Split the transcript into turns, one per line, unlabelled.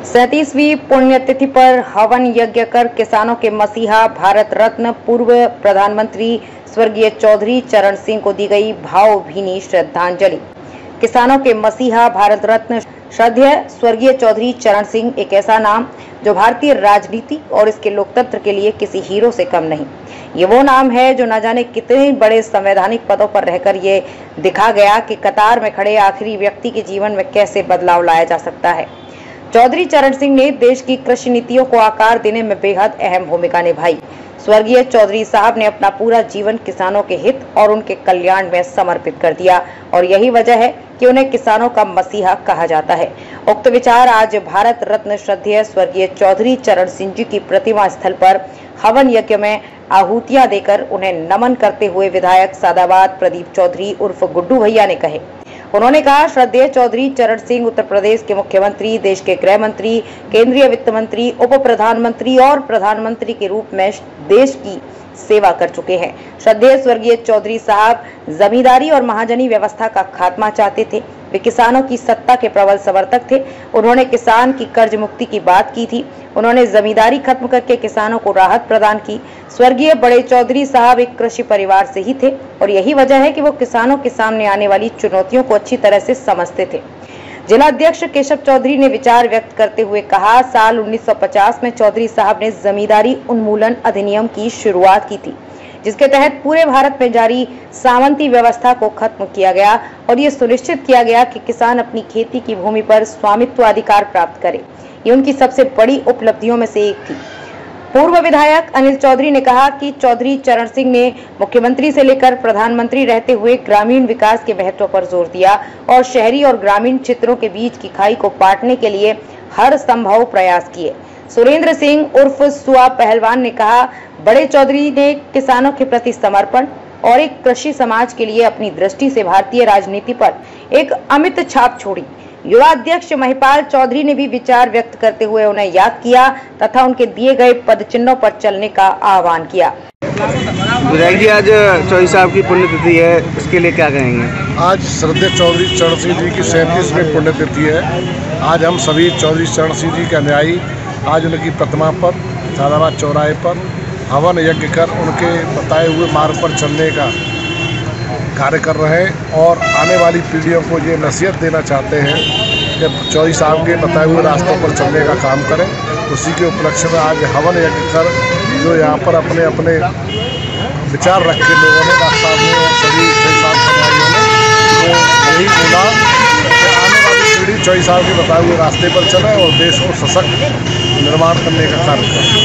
37वीं पुण्यतिथि पर हवन यज्ञ कर किसानों के मसीहा भारत रत्न पूर्व प्रधानमंत्री स्वर्गीय चौधरी चरण सिंह को दी गई भावभीनी श्रद्धांजलि। किसानों के मसीहा भारत रत्न श्रद्धेय स्वर्गीय चौधरी चरण सिंह एक ऐसा नाम जो भारतीय राजनीति और इसके लोकतंत्र के लिए किसी हीरो से कम नहीं। ये वो नाम है जो न जाने कितने बड़े संवैधानिक पदों पर रहकर ये दिखा गया कि कतार में खड़े आखिरी व्यक्ति के जीवन में कैसे बदलाव लाया जा सकता है। चौधरी चरण सिंह ने देश की कृषि नीतियों को आकार देने में बेहद अहम भूमिका निभाई। स्वर्गीय चौधरी साहब ने अपना पूरा जीवन किसानों के हित और उनके कल्याण में समर्पित कर दिया और यही वजह है कि उन्हें किसानों का मसीहा कहा जाता है। उक्त विचार आज भारत रत्न श्रद्धेय स्वर्गीय चौधरी चरण सिंह जी की प्रतिमा स्थल पर हवन यज्ञ में आहुतियां देकर उन्हें नमन करते हुए विधायक सादाबाद प्रदीप चौधरी उर्फ गुड्डू भैया ने कहे। उन्होंने कहा, श्रद्धेय चौधरी चरण सिंह उत्तर प्रदेश के मुख्यमंत्री, देश के गृह मंत्री, केंद्रीय वित्त मंत्री, उप प्रधानमंत्री और प्रधानमंत्री के रूप में देश की सेवा कर चुके हैं। श्रद्धेय स्वर्गीय चौधरी साहब जमींदारी और महाजनी व्यवस्था का खात्मा चाहते थे। वे किसानों की सत्ता के प्रबल समर्थक थे। उन्होंने किसान की कर्ज मुक्ति की बात की थी। उन्होंने जमींदारी खत्म करके किसानों को राहत प्रदान की। स्वर्गीय बड़े चौधरी साहब एक कृषि परिवार से ही थे और यही वजह है कि वो किसानों के सामने आने वाली चुनौतियों को अच्छी तरह से समझते थे। जिला अध्यक्ष केशव चौधरी ने विचार व्यक्त करते हुए कहा, साल 1950 में चौधरी साहब ने जमींदारी उन्मूलन अधिनियम की शुरुआत की थी, जिसके तहत पूरे भारत में जारी सामंती व्यवस्था को खत्म किया गया और ये सुनिश्चित किया गया कि किसान अपनी खेती की भूमि पर स्वामित्व अधिकार प्राप्त करे। ये उनकी सबसे बड़ी उपलब्धियों में से एक थी। पूर्व विधायक अनिल चौधरी ने कहा कि चौधरी चरण सिंह ने मुख्यमंत्री से लेकर प्रधानमंत्री रहते हुए ग्रामीण विकास के महत्व पर जोर दिया और शहरी और ग्रामीण क्षेत्रों के बीच की खाई को पाटने के लिए हर संभव प्रयास किए। सुरेंद्र सिंह उर्फ सुआ पहलवान ने कहा, बड़े चौधरी ने किसानों के प्रति समर्पण और एक कृषि समाज के लिए अपनी दृष्टि से भारतीय राजनीति पर एक अमिट छाप छोड़ी। युवा अध्यक्ष महिपाल चौधरी ने भी विचार व्यक्त करते हुए उन्हें याद किया तथा उनके दिए गए पद चिन्हों पर चलने का आह्वान किया।
विधायक जी, आज चौधरी साहब की पुण्यतिथि है, इसके लिए क्या कहेंगे?
आज श्रद्धेय चौधरी चरण सिंह जी की 37वीं पुण्यतिथि है। आज हम सभी चौधरी चरण सिंह जी के अनुयायी आज उनकी प्रतिमा पर सादाबाद चौराहे पर हवन यज्ञ कर उनके बताए हुए मार्ग पर चलने का कार्य कर रहे हैं और आने वाली पीढ़ियों को ये नसीहत देना चाहते हैं कि चौधरी साहब के बताए हुए रास्तों पर चलने का काम करें। उसी के उपलक्ष्य में आज हवन यज्ञ कर जो यहाँ पर अपने अपने विचार रखे लोगों ने रास्ता में और सभी चौधरी साहब अनुयायियों ने तो यही बोला कि आने वाली पीढ़ी चौधरी साहब के बताए हुए रास्ते पर चले और देश को सशक्त निर्माण करने का कार्य करें।